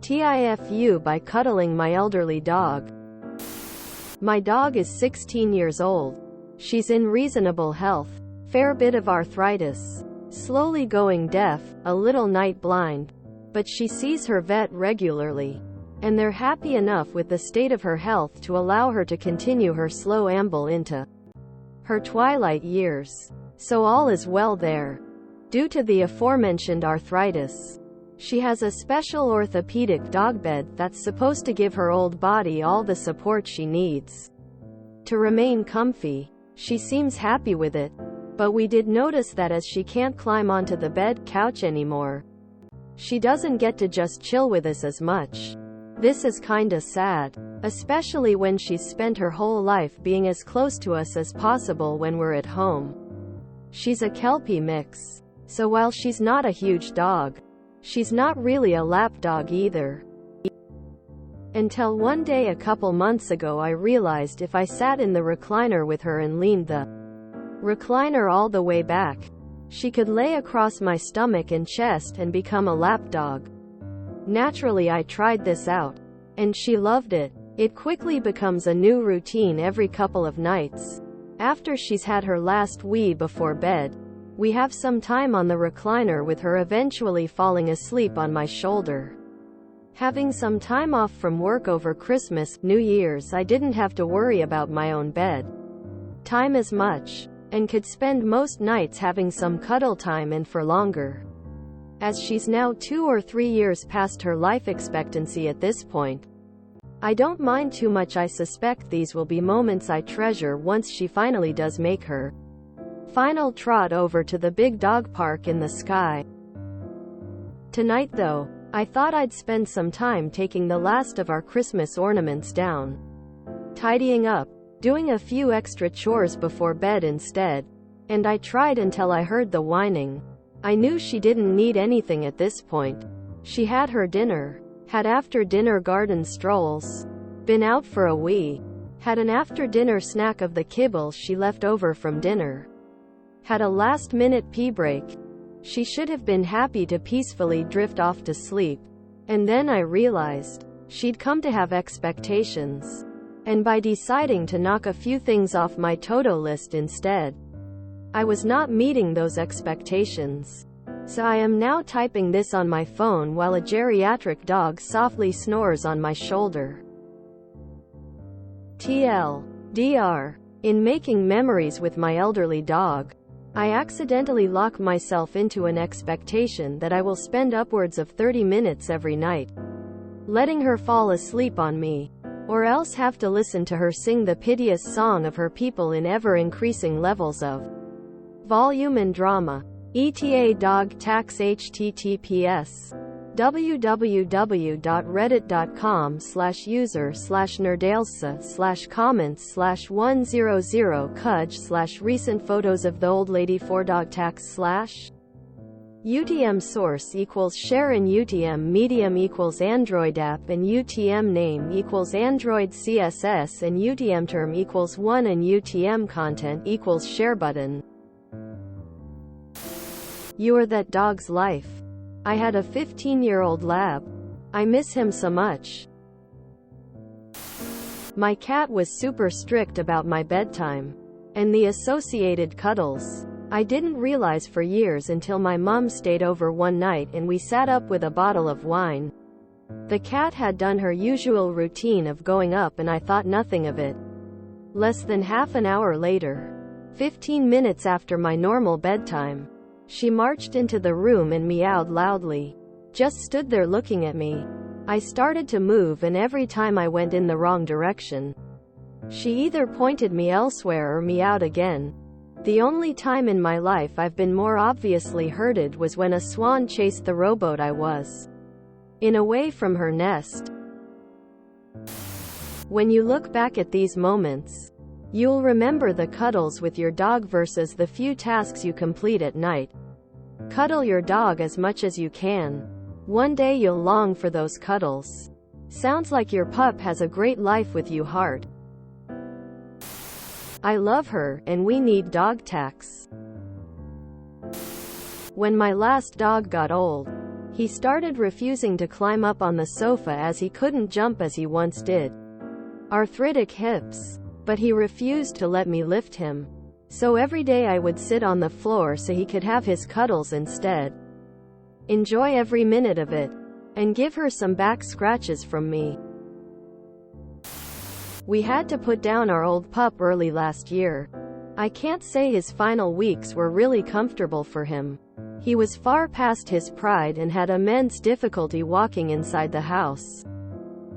TIFU by cuddling my elderly dog. My dog is 16 years old. She's in reasonable health. Fair bit of arthritis. Slowly going deaf, a little night blind. But she sees her vet regularly. And they're happy enough with the state of her health to allow her to continue her slow amble into her twilight years. So all is well there. Due to the aforementioned arthritis, she has a special orthopedic dog bed that's supposed to give her old body all the support she needs to remain comfy. She seems happy with it, but we did notice that as she can't climb onto the bed couch anymore, she doesn't get to just chill with us as much. This is kinda sad, especially when she's spent her whole life being as close to us as possible when we're at home. She's a Kelpie mix, so while she's not a huge dog, she's not really a lap dog either. Until one day a couple months ago I realized if I sat in the recliner with her and leaned the recliner all the way back, she could lay across my stomach and chest and become a lap dog. Naturally I tried this out, and she loved it. It quickly becomes a new routine every couple of nights. After she's had her last wee before bed, we have some time on the recliner with her eventually falling asleep on my shoulder. Having some time off from work over Christmas, New Year's, I didn't have to worry about my own bed time as much, and could spend most nights having some cuddle time and for longer. As she's now 2 or 3 years past her life expectancy at this point, I don't mind too much. I suspect these will be moments I treasure once she finally does make her final trot over to the big dog park in the sky. Tonight though, I thought I'd spend some time taking the last of our Christmas ornaments down, tidying up, doing a few extra chores before bed instead. And I tried until I heard the whining. I knew she didn't need anything at this point. She had her dinner, had after-dinner garden strolls, been out for a wee, had an after-dinner snack of the kibble she left over from dinner, had a last-minute pee break. She should have been happy to peacefully drift off to sleep. And then I realized she'd come to have expectations. And by deciding to knock a few things off my to-do list instead, I was not meeting those expectations. So I am now typing this on my phone while a geriatric dog softly snores on my shoulder. TLDR. In making memories with my elderly dog, I accidentally lock myself into an expectation that I will spend upwards of 30 minutes every night letting her fall asleep on me, or else have to listen to her sing the piteous song of her people in ever-increasing levels of volume and drama. ETA dog tax https www.reddit.com/users/nerdalesca/comments/100cudge/recent photos of the old lady for dog tax /UTM source equals share in UTM medium equals Android app and UTM name equals Android CSS and UTM term equals 1 and UTM content equals share button. You are that dog's life. I had a 15-year-old lab. I miss him so much. My cat was super strict about my bedtime and the associated cuddles. I didn't realize for years until my mom stayed over one night and we sat up with a bottle of wine. The cat had done her usual routine of going up and I thought nothing of it. Less than half an hour later, 15 minutes after my normal bedtime, she marched into the room and meowed loudly. Just stood there looking at me. I started to move and every time I went in the wrong direction, she either pointed me elsewhere or meowed again. The only time in my life I've been more obviously hurted was when a swan chased the rowboat I was in away from her nest. When you look back at these moments, you'll remember the cuddles with your dog versus the few tasks you complete at night. Cuddle your dog as much as you can. One day you'll long for those cuddles. Sounds like your pup has a great life with you, heart. I love her, and we need dog tax. When my last dog got old, He started refusing to climb up on the sofa as he couldn't jump as he once did. Arthritic hips. But he refused to let me lift him. So every day I would sit on the floor so he could have his cuddles instead. Enjoy every minute of it. And give her some back scratches from me. We had to put down our old pup early last year. I can't say his final weeks were really comfortable for him. He was far past his pride and had immense difficulty walking inside the house.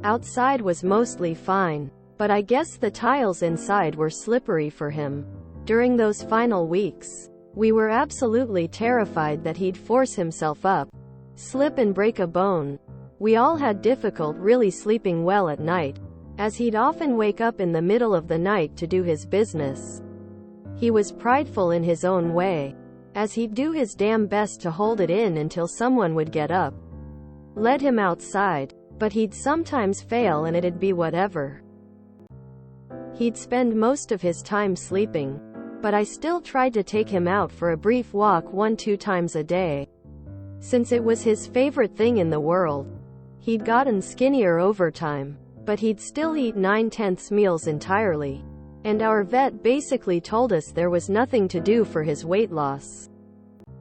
Outside was mostly fine, but I guess the tiles inside were slippery for him. During those final weeks, we were absolutely terrified that he'd force himself up, slip and break a bone. We all had difficulty really sleeping well at night, as he'd often wake up in the middle of the night to do his business. He was prideful in his own way, as he'd do his damn best to hold it in until someone would get up, let him outside, but he'd sometimes fail and it'd be whatever. He'd spend most of his time sleeping, but I still tried to take him out for a brief walk 1-2 times a day. Since it was his favorite thing in the world. He'd gotten skinnier over time, but he'd still eat 9/10 meals entirely. And our vet basically told us there was nothing to do for his weight loss.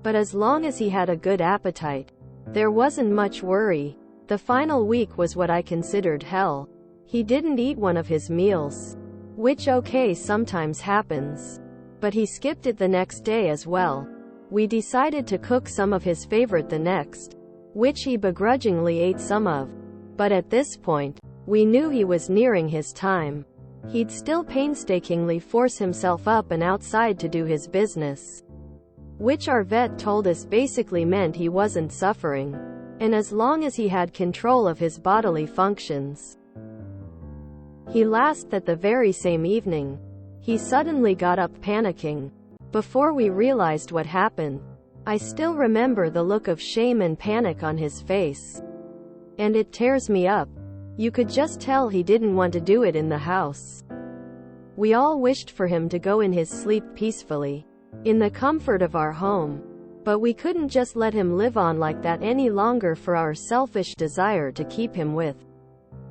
But as long as he had a good appetite, there wasn't much worry. The final week was what I considered hell. He didn't eat one of his meals, which okay sometimes happens. But he skipped it the next day as well. We decided to cook some of his favorite the next, which he begrudgingly ate some of. But at this point, we knew he was nearing his time. He'd still painstakingly force himself up and outside to do his business, which our vet told us basically meant he wasn't suffering, and as long as he had control of his bodily functions. He last that the very same evening, he suddenly got up panicking. Before we realized what happened, I still remember the look of shame and panic on his face. And it tears me up. You could just tell he didn't want to do it in the house. We all wished for him to go in his sleep peacefully, in the comfort of our home. But we couldn't just let him live on like that any longer for our selfish desire to keep him with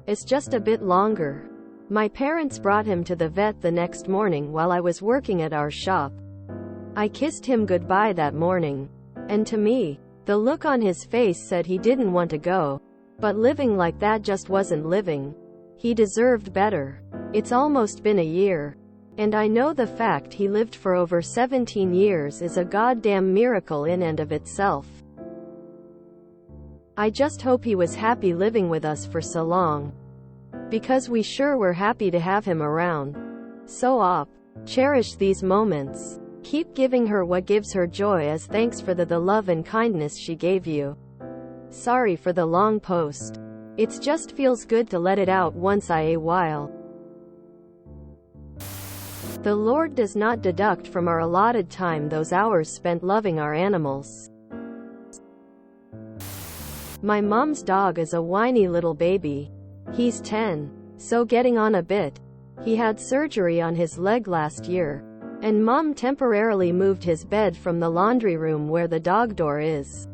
us just a bit longer. My parents brought him to the vet the next morning while I was working at our shop. I kissed him goodbye that morning. And to me, the look on his face said he didn't want to go. But living like that just wasn't living. He deserved better. It's almost been a year. And I know the fact he lived for over 17 years is a goddamn miracle in and of itself. I just hope he was happy living with us for so long. Because we sure were happy to have him around. So cherish these moments. Keep giving her what gives her joy as thanks for the love and kindness she gave you. Sorry for the long post. It just feels good to let it out once a while. The Lord does not deduct from our allotted time those hours spent loving our animals. My mom's dog is a whiny little baby. He's 10, so getting on a bit. He had surgery on his leg last year, and Mom temporarily moved his bed from the laundry room where the dog door is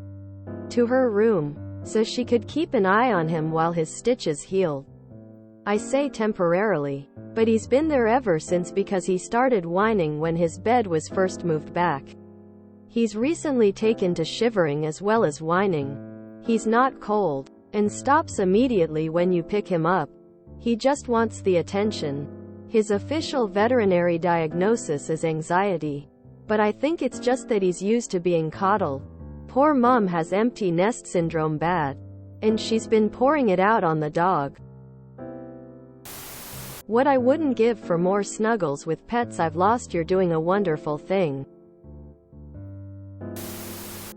to her room, so she could keep an eye on him while his stitches healed. I say temporarily, but he's been there ever since because he started whining when his bed was first moved back. He's recently taken to shivering as well as whining. He's not cold, and stops immediately when you pick him up. He just wants the attention. His official veterinary diagnosis is anxiety. But I think it's just that he's used to being coddled. Poor Mom has empty nest syndrome bad, and she's been pouring it out on the dog. What I wouldn't give for more snuggles with pets I've lost. You're doing a wonderful thing.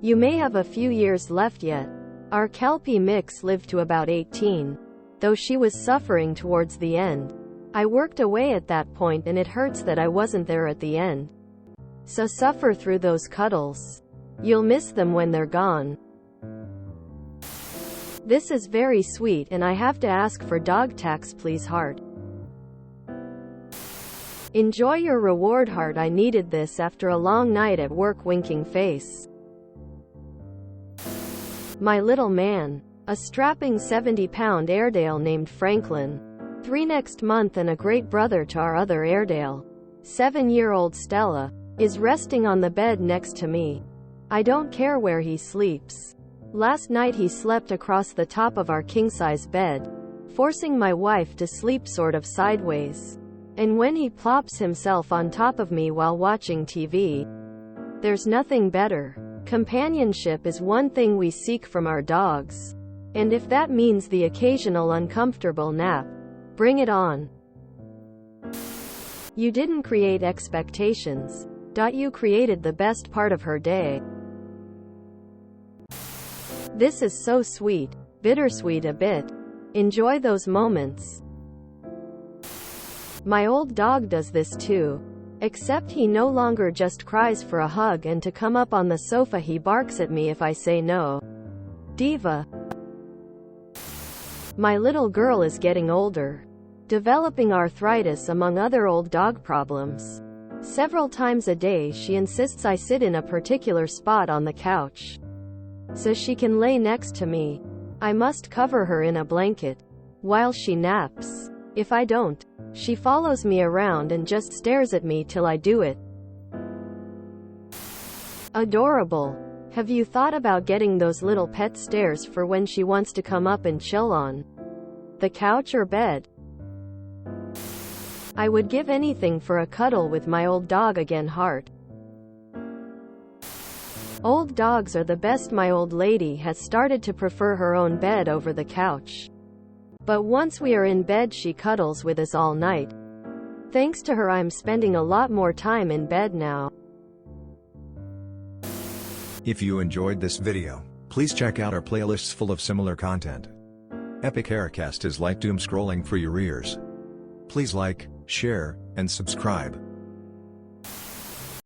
You may have a few years left yet. Our Kelpie mix lived to about 18, though she was suffering towards the end. I worked away at that point and it hurts that I wasn't there at the end. So suffer through those cuddles. You'll miss them when they're gone. This is very sweet and I have to ask for dog tax please heart. Enjoy your reward heart. I needed this after a long night at work winking face. My little man. A strapping 70-pound Airedale named Franklin. 3 next month and a great brother to our other Airedale. 7-year-old Stella. Is resting on the bed next to me. I don't care where he sleeps. Last night he slept across the top of our king-size bed, forcing my wife to sleep sort of sideways. And when he plops himself on top of me while watching TV, there's nothing better. Companionship is one thing we seek from our dogs. And if that means the occasional uncomfortable nap, bring it on. You didn't create expectations. You created the best part of her day. This is so sweet, bittersweet a bit. Enjoy those moments. My old dog does this too. Except he no longer just cries for a hug and to come up on the sofa. He barks at me if I say no. Diva. My little girl is getting older. Developing arthritis among other old dog problems. Several times a day she insists I sit in a particular spot on the couch, so she can lay next to me. I must cover her in a blanket while she naps. If I don't, she follows me around and just stares at me till I do it. Adorable. Have you thought about getting those little pet stairs for when she wants to come up and chill on the couch or bed? I would give anything for a cuddle with my old dog again. Heart. Old dogs are the best. My old lady has started to prefer her own bed over the couch. But once we are in bed she cuddles with us all night. Thanks to her I'm spending a lot more time in bed now. If you enjoyed this video, please check out our playlists full of similar content. Epic Haircast is like doom scrolling for your ears. Please like, share, and subscribe.